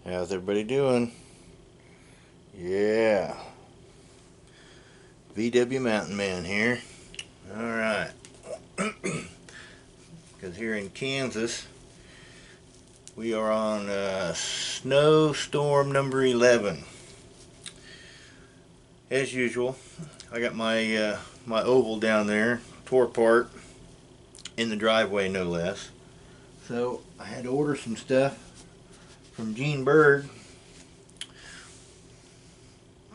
How's everybody doing? Yeah. VW Mountain Man here. Alright. Because here in Kansas, we are on snowstorm number 11. As usual, I got my my oval down there, tore apart, in the driveway no less. So I had to order some stuff from Gene Berg.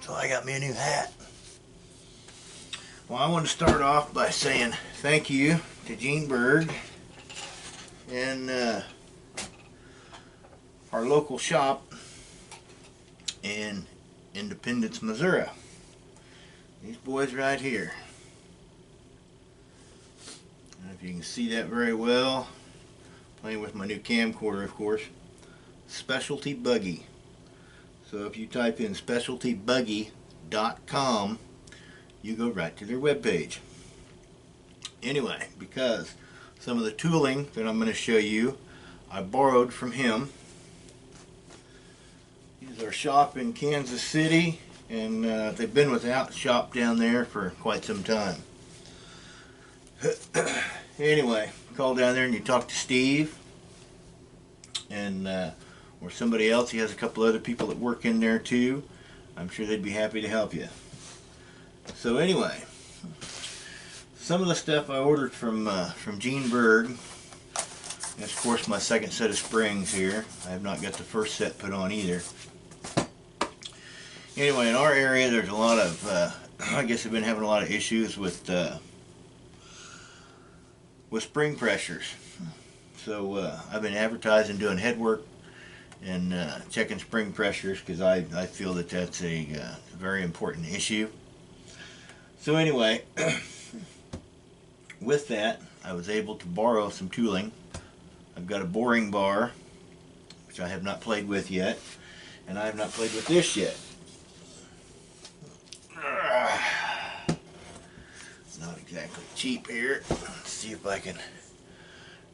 So I got me a new hat. Well, I want to start off by saying thank you to Gene Berg and our local shop in Independence, Missouri. These boys right here. I don't know if you can see that very well. Playing with my new camcorder, of course. Specialty Buggy. So if you type in specialtybuggy.com, you go right to their webpage. Anyway, because some of the tooling that I'm going to show you, I borrowed from him. He's our shop in Kansas City, and they've been without shop down there for quite some time. Anyway, call down there and you talk to Steve, and or somebody else. He has a couple other people that work in there too. I'm sure they'd be happy to help you. So anyway, some of the stuff I ordered from Gene Berg. And of course my second set of springs here. I have not got the first set put on either. Anyway, in our area there's a lot of, I guess I've been having a lot of issues with spring pressures. So I've been advertising, doing head work, and checking spring pressures because I feel that that's a very important issue. So anyway, with that, I was able to borrow some tooling. I've got a boring bar, which I have not played with yet, and I have not played with this yet. Not exactly cheap here. Let's see if I can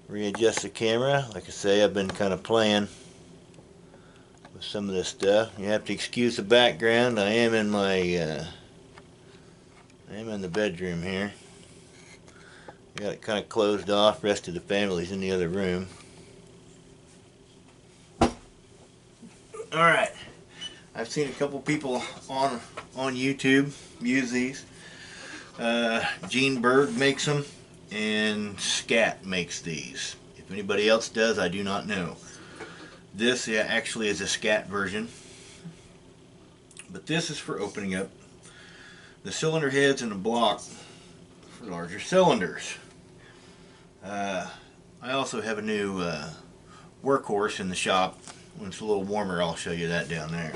readjust the camera. Like I say, I've been kind of playing with some of this stuff. You have to excuse the background. I am in my I am in the bedroom here. Got it kind of closed off. Rest of the family's in the other room. Alright. I've seen a couple people on YouTube use these. Gene Berg makes them, and Scat makes these. If anybody else does, I do not know. This actually is a Scat version, but this is for opening up the cylinder heads in a block for larger cylinders. I also have a new workhorse in the shop. When it's a little warmer, I'll show you that down there.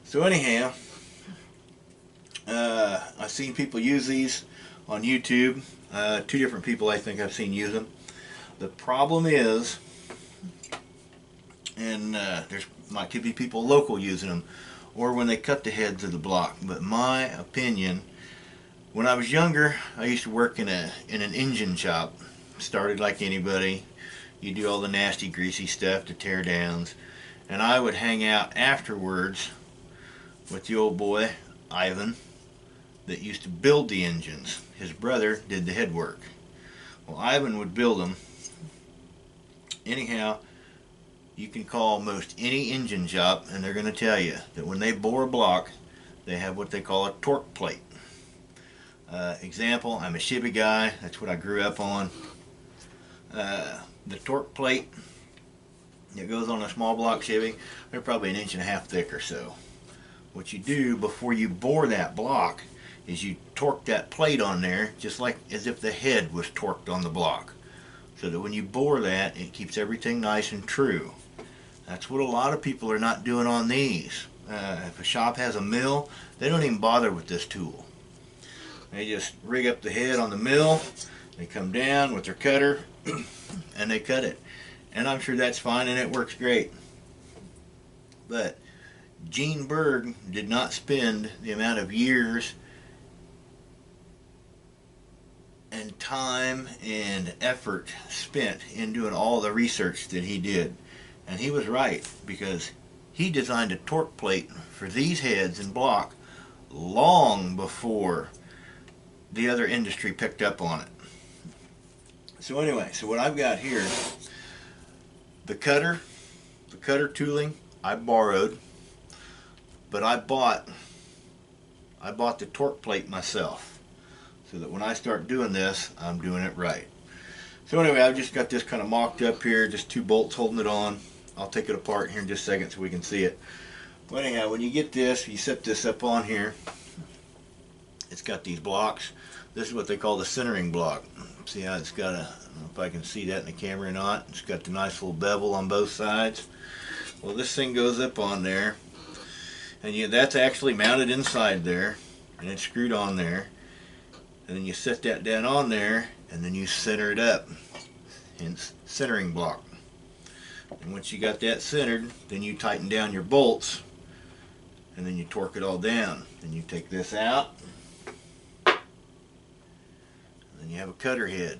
So anyhow, I've seen people use these on YouTube. Two different people I think I've seen use them. The problem is, and could be people local using them, or when they cut the heads of the block. But my opinion, when I was younger, I used to work in an engine shop. Started like anybody. You do all the nasty, greasy stuff, the tear downs, and I would hang out afterwards with the old boy Ivan that used to build the engines. His brother did the head work. Well, Ivan would build them. Anyhow, you can call most any engine shop and they're going to tell you that when they bore a block, they have what they call a torque plate. Example, I'm a Chevy guy. That's what I grew up on. The torque plate that goes on a small block Chevy, they're probably 1.5 inches thick or so. What you do before you bore that block is you torque that plate on there just like as if the head was torqued on the block, so that when you bore that, it keeps everything nice and true. That's what a lot of people are not doing on these. If a shop has a mill, they don't even bother with this tool. They just rig up the head on the mill, they come down with their cutter and they cut it. And I'm sure that's fine and it works great. But Gene Berg did not spend the amount of years and time and effort spent in doing all the research that he did. And he was right, because he designed a torque plate for these heads and block long before the other industry picked up on it. So anyway, so what I've got here, the cutter tooling I borrowed, but I bought the torque plate myself, so that when I start doing this, I'm doing it right. So anyway, I've just got this kind of mocked up here, just 2 bolts holding it on. I'll take it apart here in just a second so we can see it. But anyhow, when you get this, you set this up on here. It's got these blocks. This is what they call the centering block. See how it's got a, I don't know if I can see that in the camera or not. It's got the nice little bevel on both sides. Well, this thing goes up on there, and that's actually mounted inside there, and it's screwed on there. And then you set that down on there, and then you center it up. Hence, centering block. And once you got that centered, then you tighten down your bolts, and then you torque it all down. Then you take this out, and then you have a cutter head.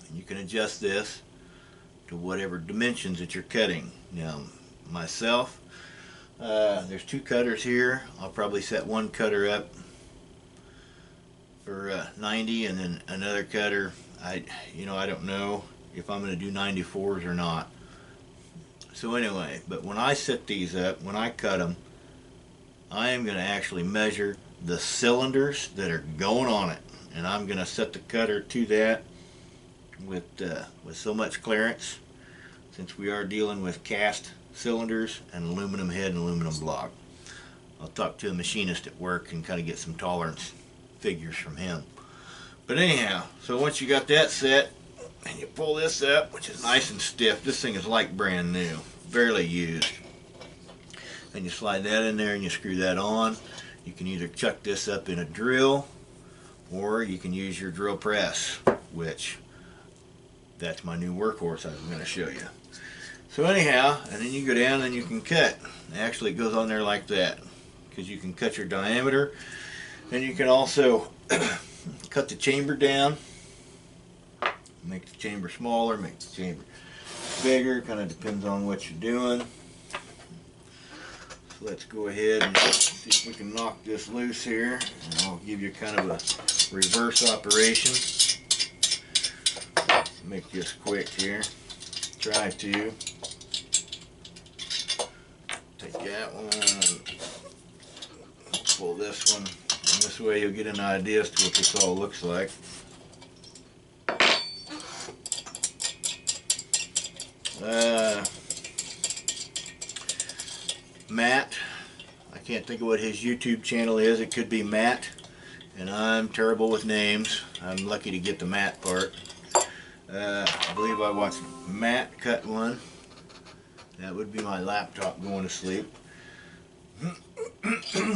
And you can adjust this to whatever dimensions that you're cutting. Now, myself, there's 2 cutters here. I'll probably set one cutter up for 90, and then another cutter. I don't know if I'm going to do 94s or not. So anyway, but when I set these up, when I cut them, I am going to actually measure the cylinders that are going on it, and I'm going to set the cutter to that with so much clearance, since we are dealing with cast cylinders and aluminum head and aluminum block. I'll talk to a machinist at work and kind of get some tolerance figures from him. But anyhow, so once you got that set, and you pull this up, which is nice and stiff. This thing is like brand new, barely used. And you slide that in there and you screw that on. You can either chuck this up in a drill, or you can use your drill press, which that's my new workhorse I'm going to show you. So anyhow, and then you go down and you can cut. Actually, it goes on there like that, because you can cut your diameter. And you can also cut the chamber down, make the chamber smaller, make the chamber bigger, kind of depends on what you're doing. So let's go ahead and see if we can knock this loose here, and I'll give you kind of a reverse operation. Make this quick here. Try to take that one, pull this one, and this way you'll get an idea as to what this all looks like. Matt, I can't think of what his YouTube channel is. It could be Matt, and I'm terrible with names. I'm lucky to get the Matt part. I believe I watched Matt cut one. That would be my laptop going to sleep.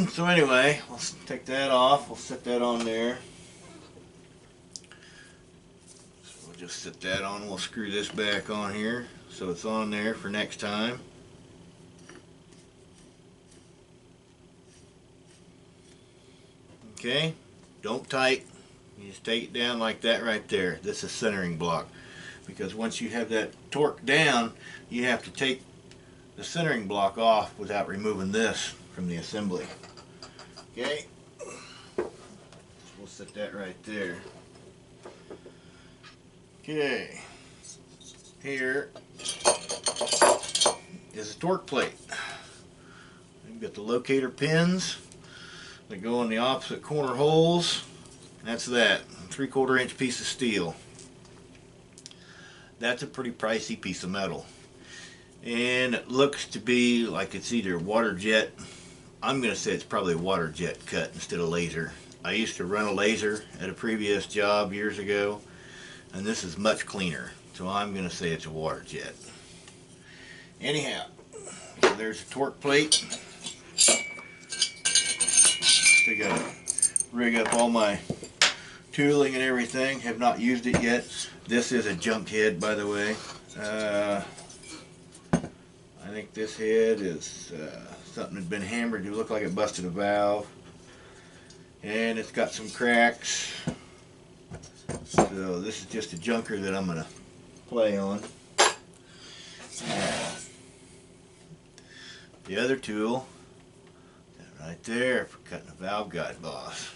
So anyway, we'll take that off. We'll set that on there. So we'll just set that on. We'll screw this back on here so it's on there for next time. Okay, don't tight. You just take it down like that right there. This is centering block, because once you have that torque down, you have to take the centering block off without removing this from the assembly. Okay, we'll set that right there. Okay, here is a torque plate. You've got the locator pins that go in the opposite corner holes. That's that, 3/4 inch piece of steel. That's a pretty pricey piece of metal, and it looks to be like it's either water jet. I'm going to say it's probably water jet cut instead of laser. I used to run a laser at a previous job years ago, and this is much cleaner, so I'm going to say it's a water jet. Anyhow, so there's a torque plate. Still got to rig up all my tooling and everything. Have not used it yet. This is a junked head, by the way. I think this head is something that's been hammered to look like it busted a valve, and it's got some cracks. So this is just a junker that I'm going to play on. the other tool, right there for cutting a valve guide boss.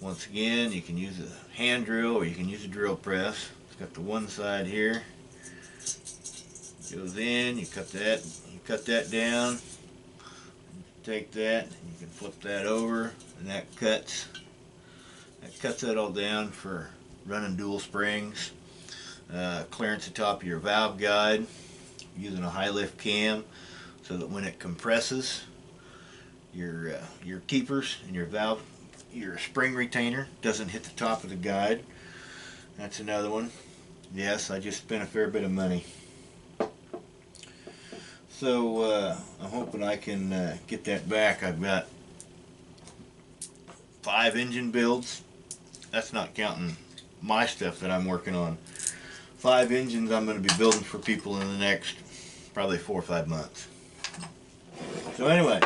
Once again, you can use a hand drill or you can use a drill press. It's got the one side here. Goes in, you cut that down, take that, and you can flip that over, and that cuts that all down for running dual springs. Clearance the top of your valve guide using a high lift cam, so that when it compresses, your keepers and your spring retainer doesn't hit the top of the guide. That's another one. Yes, I just spent a fair bit of money. So I'm hoping I can get that back. I've got 5 engine builds. That's not counting my stuff that I'm working on. 5 engines I'm going to be building for people in the next probably 4 or 5 months. So anyway,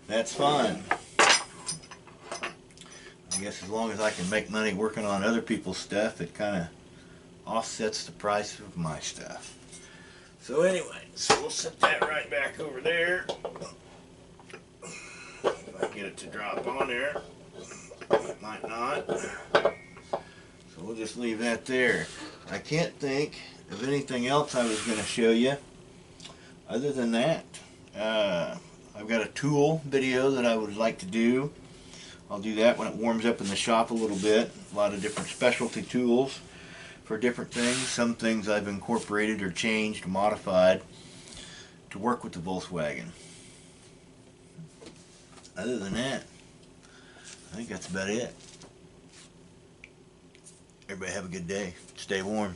that's fine. I guess as long as I can make money working on other people's stuff, it kind of offsets the price of my stuff. So anyway, so we'll set that right back over there. If I get it to drop on there, it might not. So we'll just leave that there. I can't think of anything else I was going to show you other than that. I've got a tool video that I would like to do. I'll do that when it warms up in the shop a little bit. A lot of different specialty tools for different things. Some things I've incorporated or changed, modified to work with the Volkswagen. Other than that, I think that's about it. Everybody have a good day. Stay warm.